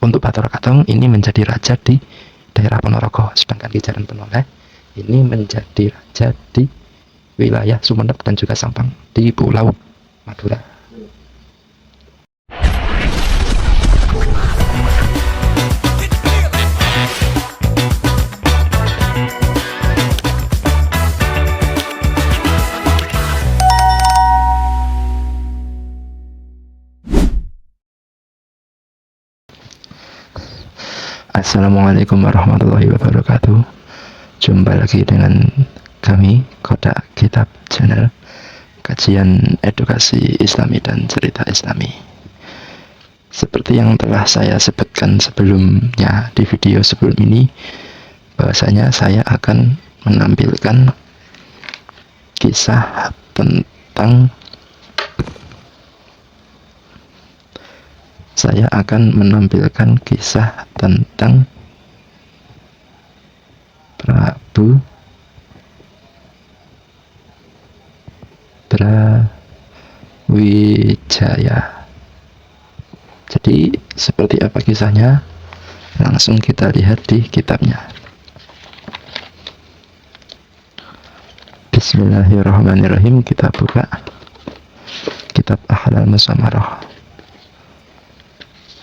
untuk Bathara Katong ini menjadi raja di daerah Ponorogo, sedangkan Ki Jaran Penoleh ini menjadi raja di wilayah Sumeneb dan juga Sampang di Pulau Madura. Assalamualaikum warahmatullahi wabarakatuh. Jumpa lagi dengan kami Kodak Kitab Channel, kajian edukasi Islami dan cerita Islami. Seperti yang telah saya sebutkan sebelumnya di video sebelum ini, bahwasanya saya akan menampilkan kisah tentang Prabu Brawijaya. Jadi seperti apa kisahnya? Langsung kita lihat di kitabnya. Bismillahirrahmanirrahim. Kita buka kitab Ahlal Musamarah.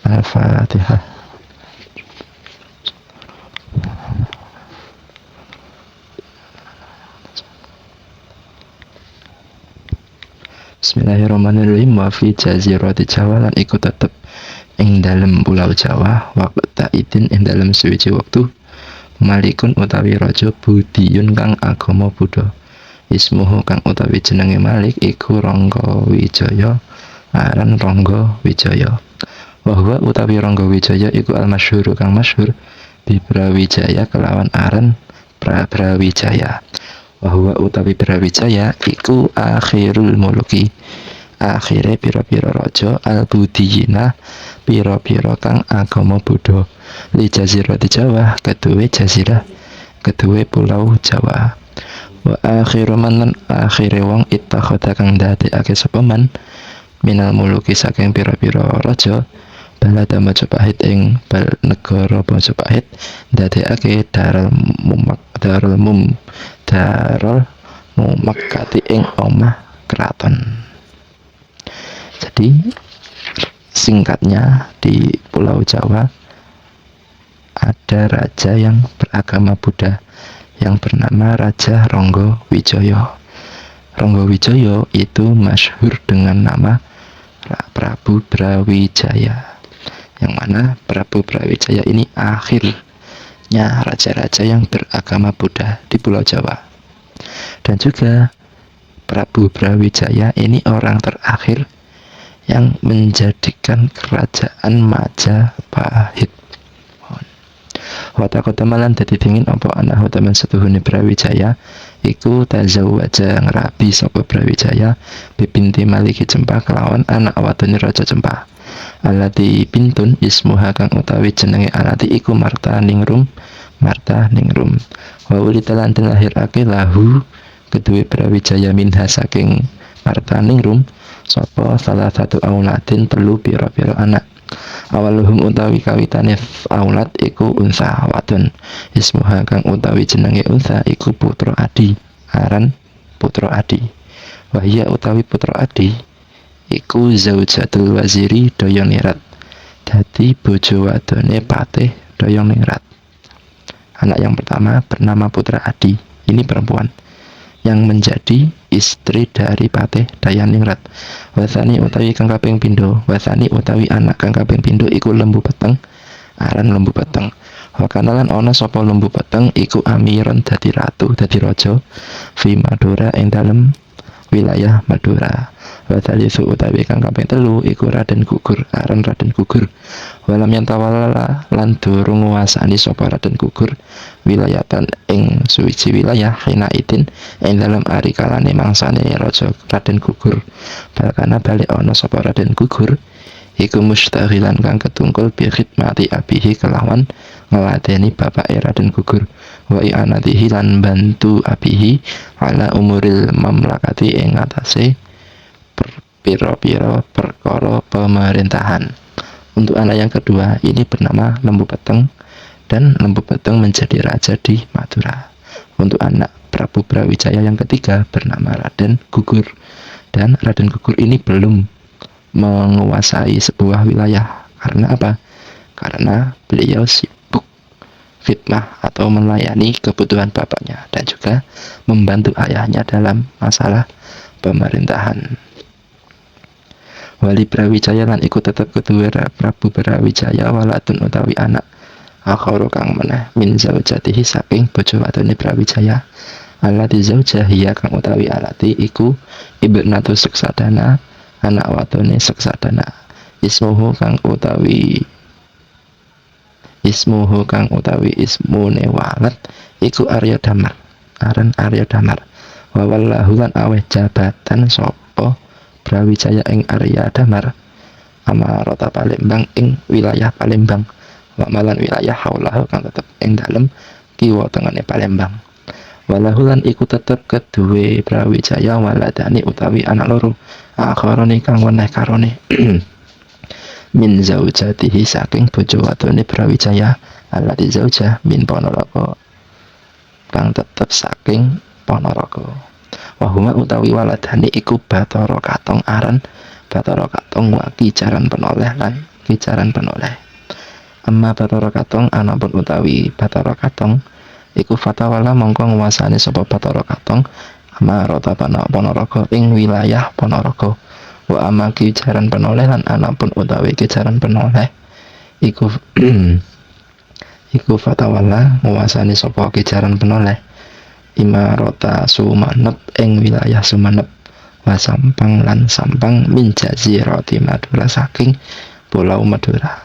Al-Fatihah. Bismillahirrahmanirrahim. Wa fi jazirati Jawa lan iku tetep ing dalem pulau Jawa, waqta idin ing dalem suwiji wektu, malikun utawi raja budiyun kang agama Buddha. Ismuhu kang utawi jenenge Malik iku Rangga Wijaya, aran Rangga Wijaya. Bahwa utawi Rangga Wijaya iku al-masyhur kang masyhur bi Brawijaya kelawan aran Brawijaya. Bahwa utawi Brawijaya iku akhirul muluki, akhire pira-pira raja al-budiyina, pira-pira kang agama Buddha, li jazirati Jawa, keduwe jazirah, keduwe pulau Jawa. Wa akhiru man akhire wong ittakhadha kang ndadekake sapa man minal muluki saking pira-pira raja balada Majapahit ing negara Majapahit ndadekake darul mumakkati ing omah keraton. Jadi singkatnya, di Pulau Jawa ada raja yang beragama Buddha yang bernama Raja Rangga Wijaya. Rangga Wijaya itu masyhur dengan nama Prabu Brawijaya, yang mana Prabu Brawijaya ini akhirnya raja-raja yang beragama Buddha di Pulau Jawa. Dan juga Prabu Brawijaya ini orang terakhir yang menjadikan kerajaan Majapahit. Wata kota malan dadi dingin apa anak teman setuhune Brawijaya iku tazawwaja ngrabi sapa Brawijaya bibinti Maliki Cempah kelawan anak wadone Raja Cempah. Alati pintun ismuha kang utawi jenenge alati iku Marta Ningrum. Wa ulita lan lahirake lahu kedue Brawijaya minha saking Marta Ningrum sapa salah satu auladin telu pira-pira anak. Awaluhum utawi kawitane aulad iku unsa wadon, ismuha kang utawi jenenge unsa iku Putra Adi, aran Putra Adi. Wahya utawi Putra Adi iku zaujatul waziri Dayanirat, dadi bojo wadone Patih Dayanirat. Anak yang pertama bernama Putra Adi, ini perempuan yang menjadi istri dari Patih Dayaningrat. Wasani utawi kang kaping pindho, wasani utawi anak kang kaping pindho iku Lembu Peteng, aran Lembu Peteng. Wakanalan ana sapa Lembu Peteng iku amiron dadi ratu, dadi raja fi Madura ing dalem wilayah Madura. Wasalisu utawi kang kaping telu iku Raden Gugur, aran Raden Gugur. Walam yantawala lan durung nguasani sapa Raden Gugur wilayatan ing suwiji wilayah hina idin ing dalam ari kalane mangsane raja Raden Gugur. Balkana balik ana sapa Raden Gugur iku mustaghilan kang ketungkul bi khidmati abihi kelawan ngladeni bapake Raden Gugur, wa i'anatihi lan bantu abihi ala umuril mamlakati ing atase pira-pira perkara pemerintahan. Untuk anak yang kedua ini bernama Lembu Peteng, dan Lembu Peteng menjadi raja di Madura. Untuk anak Prabu Brawijaya yang ketiga bernama Raden Gugur, dan Raden Gugur ini belum menguasai sebuah wilayah. Karena apa? Karena beliau sibuk khidmah atau melayani kebutuhan bapaknya dan juga membantu ayahnya dalam masalah pemerintahan. Wali Brawijaya lan iku tetep kedua Prabu Brawijaya waladun utawi anak akhara kang meneh min zaujatihi saking bojo wadone Brawijaya. Alati zaujahiya kang utawi alati iku ibnatu Seksadana, anak wadone Seksadana. Ismuhu kang utawi ismune walad iku Arya Damar, aran Arya Damar. Wa wallahu lan aweh jabatan sapa Brawijaya ing Arya Damar amarata Palembang ing wilayah Palembang, wa malan wilayah haulahu kang tetep ing dalem kiwa tengene Palembang. Walahu lan iku tetep kedue Brawijaya waladani utawi anak loro akharane kang weneh karone min zaujatihi saking bojo wadone Brawijaya allati zaujah min Ponorogo kang tetep saking Ponorogo. Wahuma utawi waladani iku Bathara Katong, aran Bathara Katong wa Kicaran Penoleh lan Kicaran Penoleh. Amma Bathara Katong anapun utawi Bathara Katong iku fatawala mongko nguasani sapa Bathara Katong amarata Ponorogo ing wilayah Ponorogo. Wa amma Kicaran Penoleh lan anapun utawi Kicaran Penoleh iku iku fatawala nguasani sapa Kicaran Penoleh imarota Sumenep ing wilayah Sumenep, wa Sampang lan Sampang min jazirati Madura saking pulau Madura.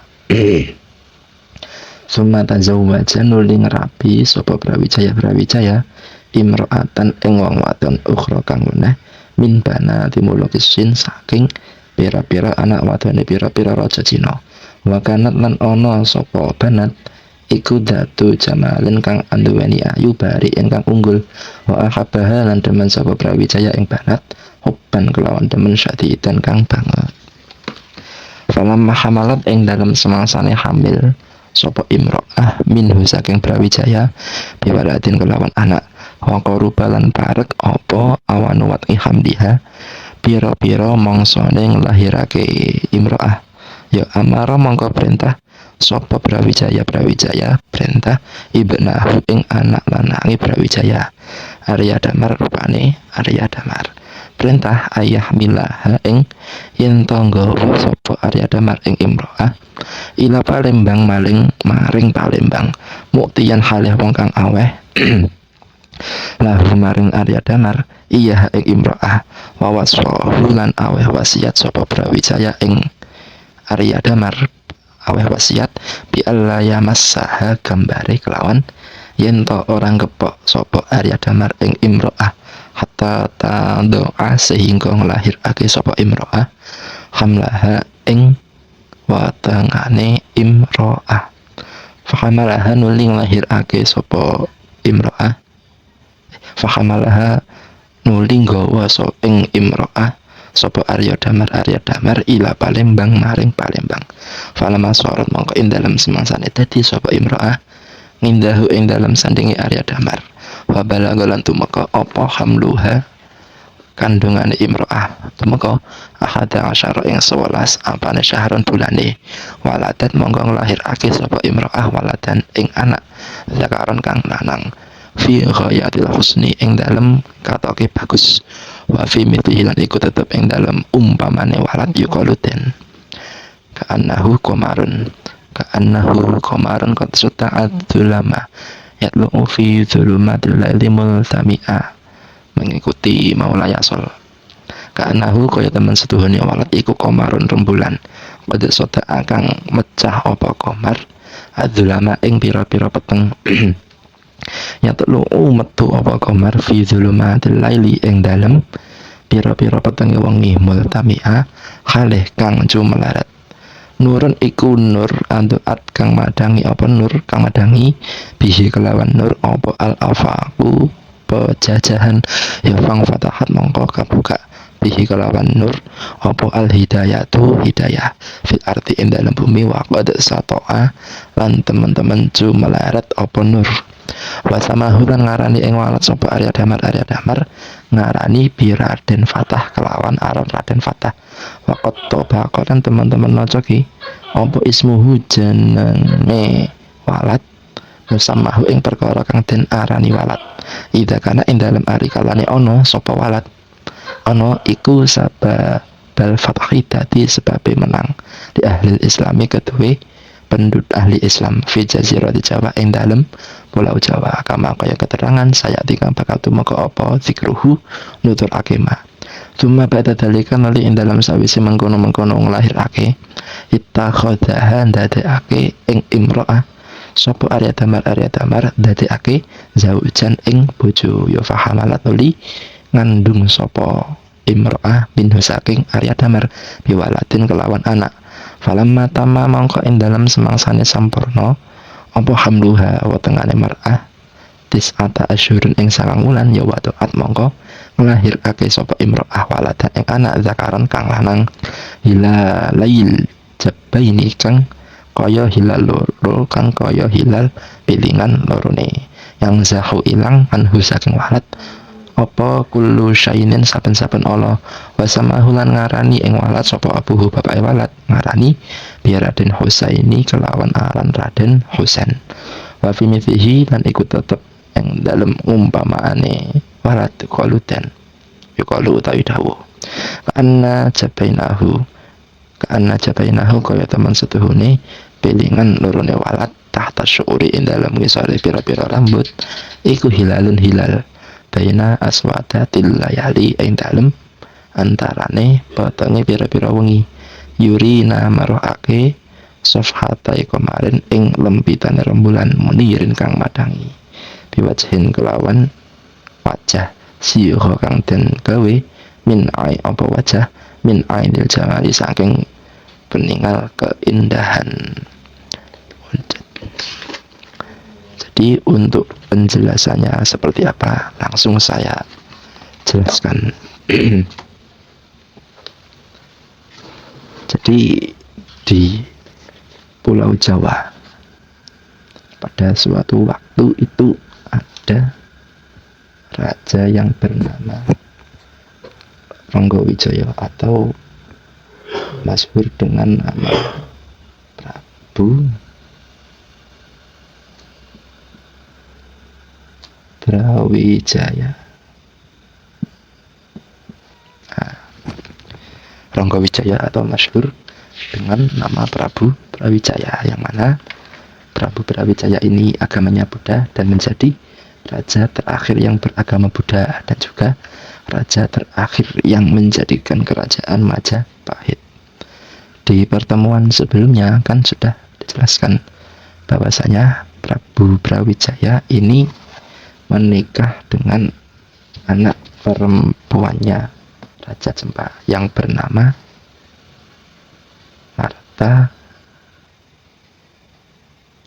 Sumata zawwaja nuli ngerapi sapa Brawijaya imro'atan ing wong wadon ukhra kang meneh min bana timulukisin saking pira-pira anak wadone pira-pira raja Cina. Wa kanat lan ana sapa banat iku datu jamalin kang anduweni ayu bari ingkang unggul. Wa ahabbaha lan demen sapa Brawijaya ing banat hubban kelawan demen syadidan kang banget. Falamma hamalat ing dalem semangsane hamil sapa imro'ah minhu saking Brawijaya biwaladin kelawan anak wa qarubalan parek apa awanuwat hamdiha pira-pira mangsane nglahirake imro'ah ya amara mongko perintah sapa Brawijaya perintah ibnahu ing anak lanange Brawijaya Arya Damar rupane Arya Damar perintah ayah milaha ing yen tangga sapa Arya Damar ing imro'ah ila Palembang maring Palembang muktiyan halih wong kang aweh lahu maring Arya Damar iya ing imro'ah wa wasfahu lan aweh wasiat sapa Brawijaya ing Arya Damar aweh wasiat bi alla yamassaha gambare kelawan yen to orang kepok sapa Arya Damar ing imro'ah hatta tadoa sehingga nglahirake sapa imro'ah hamlaha ing watangane imro'ah. Fahamalaha nuli nglahirake sapa imro'ah fahamalaha nuli nggawa ing imro'ah sapa Arya Damar ila Palembang maring Palembang. Falama sorot mongko ing dalem semangsane dadi sapa imro'ah ngindahu ing dalem sandinge Arya Damar wa balagha lan tumeka apa hamluha kandungane imro'ah tumeka ahada asyara ing 11 apane syahrun bulane waladat mongko nglahirake sapa imro'ah waladan ing anak zakaron kang lanang fi ghayatil husni ing dalem katoke bagus wa fi mithlihi lan iku tetep ing dalem umpamane walad yuqaluten ka'annahu qamarun qad suta'at dzulama yatlu'u fi dzulumatil laili multami'a mengikuti maula yasol ka'annahu kaya temen setuhune walad iku qamarun rembulan qad suta'a kang mecah apa qamar adzulama ing pira-pira peteng yatlu'u metu apa qamar fi dzulumatil laili ing dalem pira-pira petenge wengi multami'a halih kang jumlarat nurun iku nur antuat kang madangi apa nur kang madangi bihi kelawan nur apa al afaku pejajahan ya fang fatahat mongko kabuka bihi kelawan nur apa al hidayatu hidayah fil arti ing dalem bumi wa qad satoa lan teman-teman meleret apa nur wasamahu lan ngarani ing walat sapa Arya Damar ngarani bi Raden Fatah kelawan aran Raden Fatah waqat tobaqo lan teman-teman maca ki apa ismuhu jenenge walat musamahu ing perkara kang den arani walat ida kana ing dalem ari kalane ana sapa walat ana iku sababal fatahi dadi sebabe menang di ahli islami kedue penduduk ahli Islam fi jazirah di Jawa ing dalem Pulau Jawa kama kaya keterangan saya tikang bakal tumeka apa zikruhu nutur akema cuma ba'da dalika nali ing dalam sawise mengkono-mengkono nglahirake ittakhadha ndadekake ing imro'ah sapa Arya Damar ndadekake zaujan ing bojo ya fahamalat nuli ngandung sapa imro'ah minhu saking Arya Damar biwaladin kelawan anak falamma tamma mangko ing dalam semangsane sampurna apa hamluha wa tengane mar'ah tis'ata asyhurun ing 9 wulan ya watu'at mongko nglahirake sapa imro'ah waladan ing anak zakaran kang lanang hilalail jabaini kang kaya hilal loro kang kaya hilal pilingan lorone yang zahu ilang anhu saking walad apa kullu syainin saben-saben Allah wasamahu lan ngarani ing walad sapa abuhu bapake walad ngarani bi Raden Husaini kelawan aran Raden Husain wa fi mithlihi lan iku tetep ing dalem umpamaane walad qaludan yuqalu utawi dawuh kana jabainahu kaya teman setuhune pilingan lorone walad tahta syuuri ing dalem ngisore pira-pira rambut iku hilalun hilal baina aswadatil layali ing dalem antarane potone pira-pira wengi yurina marohake sofhatai kemarin ing lempitane rembulan munirin kang madangi biwajhin kelawan wajah siyuha kang den gawe min ai apa wajah min ainil jamali saking peninggal keindahan. Jadi untuk penjelasannya seperti apa langsung saya jelaskan. Jadi di Pulau Jawa pada suatu waktu itu ada raja yang bernama Ronggowijaya atau masyhur dengan nama Prabu Brawijaya. Ronggowijaya atau masyhur dengan nama Prabu Brawijaya, yang mana Prabu Brawijaya ini agamanya Buddha dan menjadi raja terakhir yang beragama Buddha dan juga raja terakhir yang menjadikan kerajaan Majapahit. Di pertemuan sebelumnya kan sudah dijelaskan bahwasanya Prabu Brawijaya ini menikah dengan anak perempuannya Raja Cempa yang bernama Marta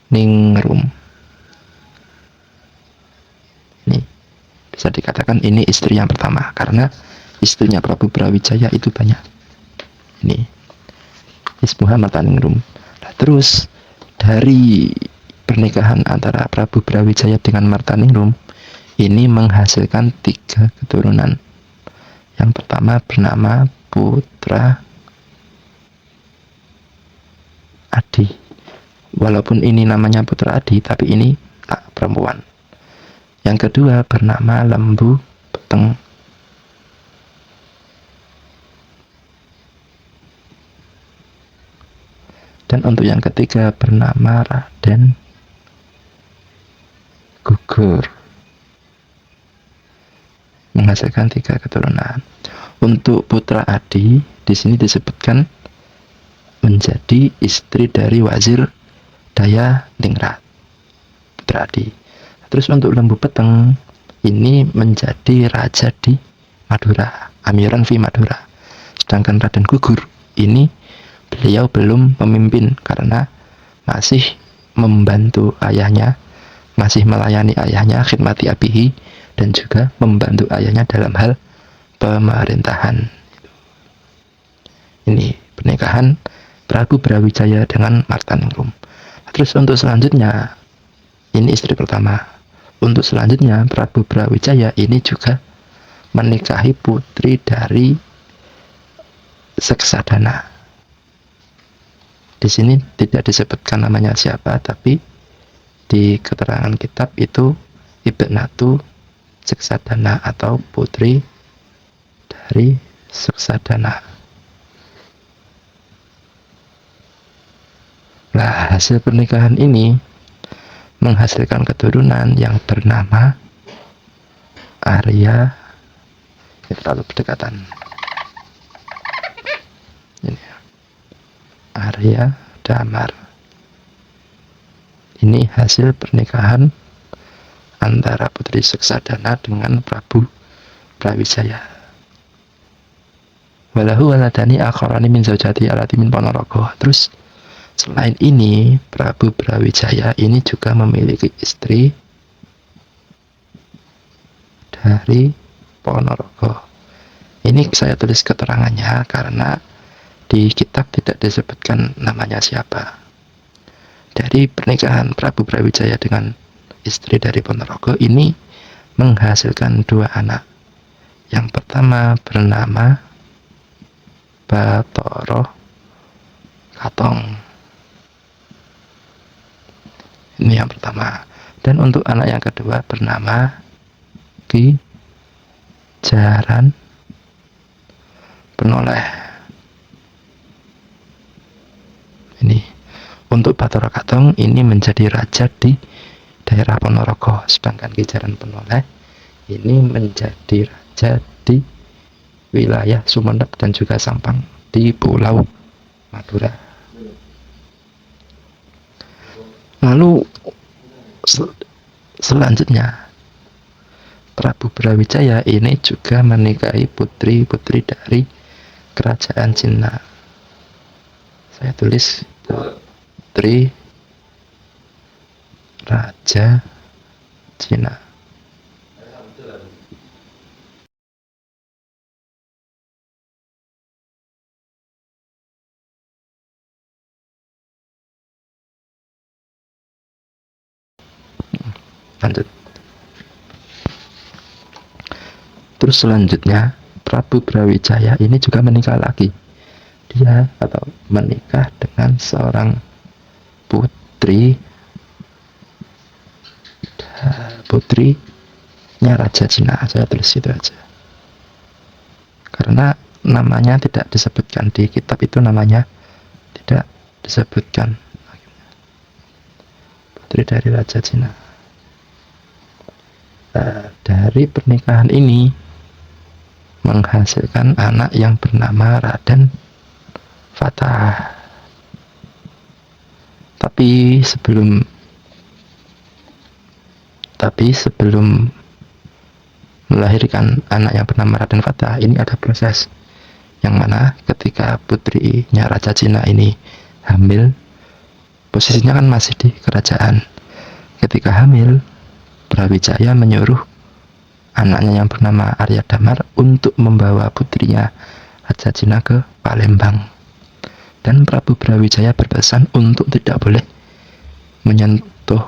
Ningrum. Ini bisa dikatakan ini istri yang pertama karena istrinya Prabu Brawijaya itu banyak. Ini Ismuha Marta Ningrum. Nah, terus dari pernikahan antara Prabu Brawijaya dengan Marta Ningrum ini menghasilkan 3 keturunan. Yang pertama bernama Putra Adi. Walaupun ini namanya Putra Adi, tapi ini perempuan. Yang kedua bernama Lembu Peteng. Dan untuk yang ketiga bernama Raden Gugur, menghasilkan 3 keturunan. Untuk Putra Adi di sini disebutkan menjadi istri dari Wazir Daya Ningrat, Putra Adi. Terus untuk Lembu Peteng ini menjadi raja di Madura, Amiran fi Madura. Sedangkan Raden Gugur ini beliau belum pemimpin karena masih membantu ayahnya, masih melayani ayahnya, khidmati abihi, dan juga membantu ayahnya dalam hal pemerintahan. Ini pernikahan Prabu Brawijaya dengan Martaningrum. Terus untuk selanjutnya, ini istri pertama. Untuk selanjutnya Prabu Brawijaya ini juga menikahi putri dari Seksadana. Di sini tidak disebutkan namanya siapa, tapi di keterangan kitab itu Ibnatu Seksadana atau putri dari Seksadana. Nah, hasil pernikahan ini menghasilkan keturunan yang bernama Arya. Ini terlalu berdekatan. Ini Arya Damar. Ini hasil pernikahan antara putri Seksadana dengan Prabu Brawijaya. Walahu waladani akharani min zaujati alati min Ponorogo. Terus selain ini Prabu Brawijaya ini juga memiliki istri dari Ponorogo. Ini saya tulis keterangannya karena di kitab tidak disebutkan namanya siapa. Dari pernikahan Prabu Brawijaya dengan istri dari Ponorogo ini menghasilkan 2 anak. Yang pertama bernama Batoro Katong. Ini yang pertama. Dan untuk anak yang kedua bernama Ki Jaran Penoleh. Ini untuk Batara Katong ini menjadi raja di daerah Ponorogo, sedangkan Ki Jaran Penoleh ini menjadi raja di wilayah Sumeneb dan juga Sampang di Pulau Madura. Lalu selanjutnya Prabu Brawijaya ini juga menikahi putri-putri dari kerajaan Cina. Saya tulis putri Raja Cina. Lanjut. Terus selanjutnya Prabu Brawijaya ini juga menikah lagi. Dia atau menikah dengan seorang putrinya Raja Cina. Saya tulis itu aja karena namanya tidak disebutkan di kitab itu, namanya tidak disebutkan. Putri dari Raja Cina. Dari pernikahan ini menghasilkan anak yang bernama Raden Fatah. Tapi sebelum melahirkan anak yang bernama Raden Fatah, ini ada proses yang mana ketika putrinya Raja Cina ini hamil, posisinya kan masih di kerajaan. Ketika hamil, Brawijaya menyuruh anaknya yang bernama Arya Damar untuk membawa putrinya Raja Cina ke Palembang. Dan Prabu Brawijaya berpesan untuk tidak boleh menyentuh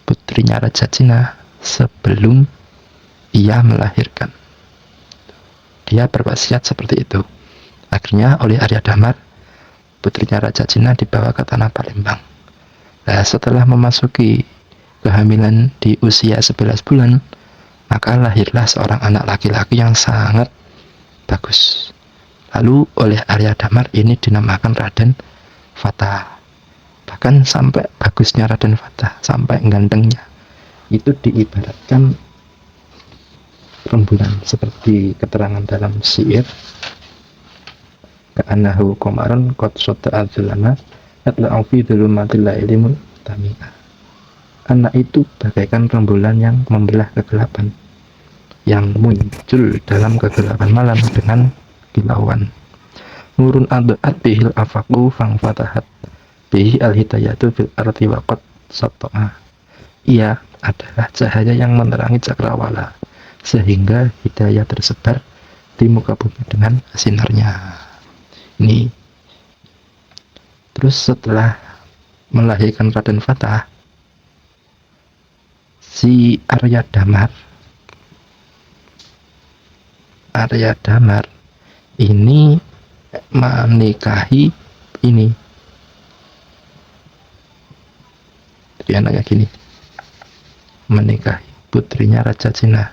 putrinya Raja Cina sebelum ia melahirkan. Dia berwasiat seperti itu. Akhirnya oleh Arya Damar, putrinya Raja Cina dibawa ke tanah Palembang. Nah, setelah memasuki kehamilan di usia 11 bulan, maka lahirlah seorang anak laki-laki yang sangat bagus. Lalu oleh Arya Damar ini dinamakan Raden Fatah. Bahkan sampai bagusnya Raden Fatah, sampai gantengnya, itu diibaratkan rembulan, seperti keterangan dalam syair ka'annahu qamarun qad sota al-zulama yatla'u fi dhulumatil laili tamika. Anak itu bagaikan rembulan yang membelah kegelapan, yang muncul dalam kegelapan malam dengan kilauan. Nurun adu'at bihil afaku fang fatahat bihi al-hidayatu fil arti waqat sato'a. Ia adalah cahaya yang menerangi cakrawala, sehingga hidayah tersebar di muka bumi dengan sinarnya. ini. Terus setelah melahirkan Raden Fatah, si Arya Damar ini menikahi ini. Dia anaknya gini, menikahi putrinya Raja Cina.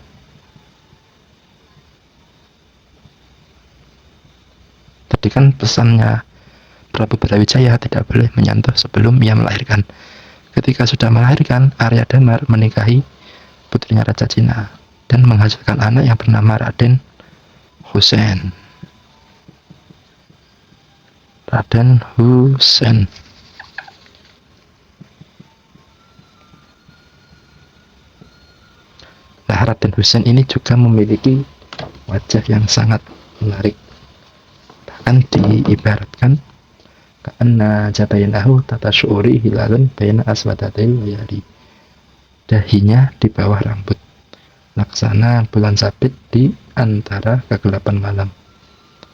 Tadi kan pesannya Prabu Brawijaya tidak boleh menyentuh sebelum ia melahirkan. Ketika sudah melahirkan, Arya Damar menikahi putrinya Raja Cina dan menghasilkan anak yang bernama Raden Husein. Raden Husein. Nah, Raden Husein ini juga memiliki wajah yang sangat menarik. Bahkan diibaratkan karena jabainahu tata syuri hilalun baina aswadatil layali. Dahinya di bawah rambut, laksana bulan sabit di antara kegelapan malam.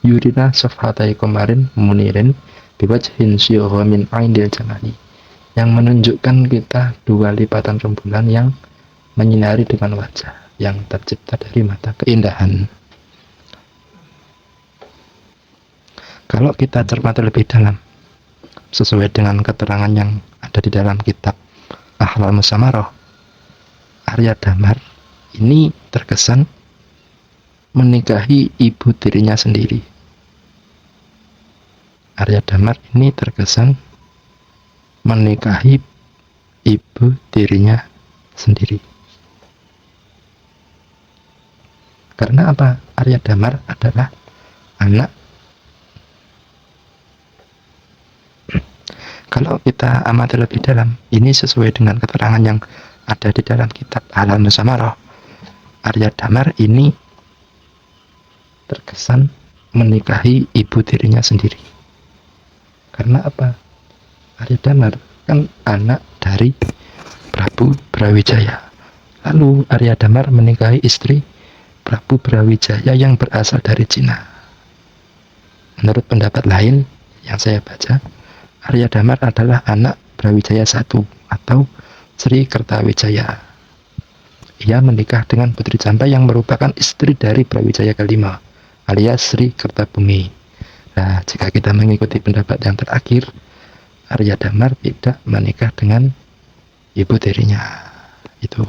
Yurina sofhatai komarin munirin biwajhin syuha min aindil jamali, yang menunjukkan kita dua lipatan rembulan yang menyinari dengan wajah yang tercipta dari mata keindahan. Kalau kita cermati lebih dalam, sesuai dengan keterangan yang ada di dalam kitab Ahlal Musamaroh, Arya Damar ini terkesan menikahi ibu tirinya sendiri. Arya Damar ini terkesan menikahi ibu tirinya sendiri. Karena apa? Arya Damar adalah anak. Kalau kita amati lebih dalam, ini sesuai dengan keterangan yang ada di dalam kitab Ahlal Musamaroh. Arya Damar ini terkesan menikahi ibu tirinya sendiri. Karena apa? Arya Damar kan anak dari Prabu Brawijaya. Lalu Arya Damar menikahi istri Prabu Brawijaya yang berasal dari Cina. Menurut pendapat lain yang saya baca, Arya Damar adalah anak Brawijaya I atau Sri Kertawijaya. Ia menikah dengan Putri Jampa yang merupakan istri dari Brawijaya kelima, alias Sri Kertabumi. Nah, jika kita mengikuti pendapat yang terakhir, Arya Damar tidak menikah dengan ibu tirinya. Itu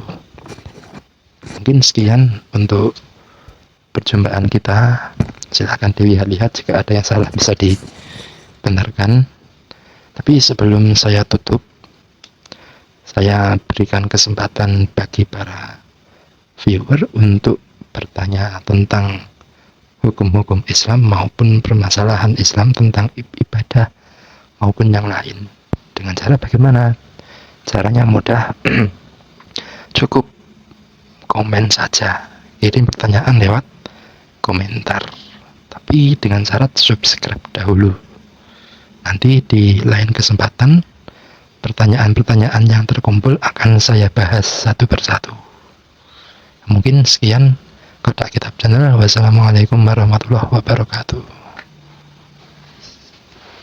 mungkin sekian untuk perjumpaan kita. Silahkan dilihat-lihat, jika ada yang salah bisa dibenarkan. Tapi sebelum saya tutup, saya berikan kesempatan bagi para viewer untuk bertanya tentang hukum-hukum Islam maupun permasalahan Islam tentang ibadah maupun yang lain. Dengan cara bagaimana? Caranya mudah, cukup komen saja, kirim pertanyaan lewat komentar, tapi dengan syarat subscribe dahulu. Nanti di lain kesempatan, pertanyaan-pertanyaan yang terkumpul akan saya bahas satu persatu. Mungkin sekian Kodak Kitab Channel. Wassalamualaikum warahmatullahi wabarakatuh.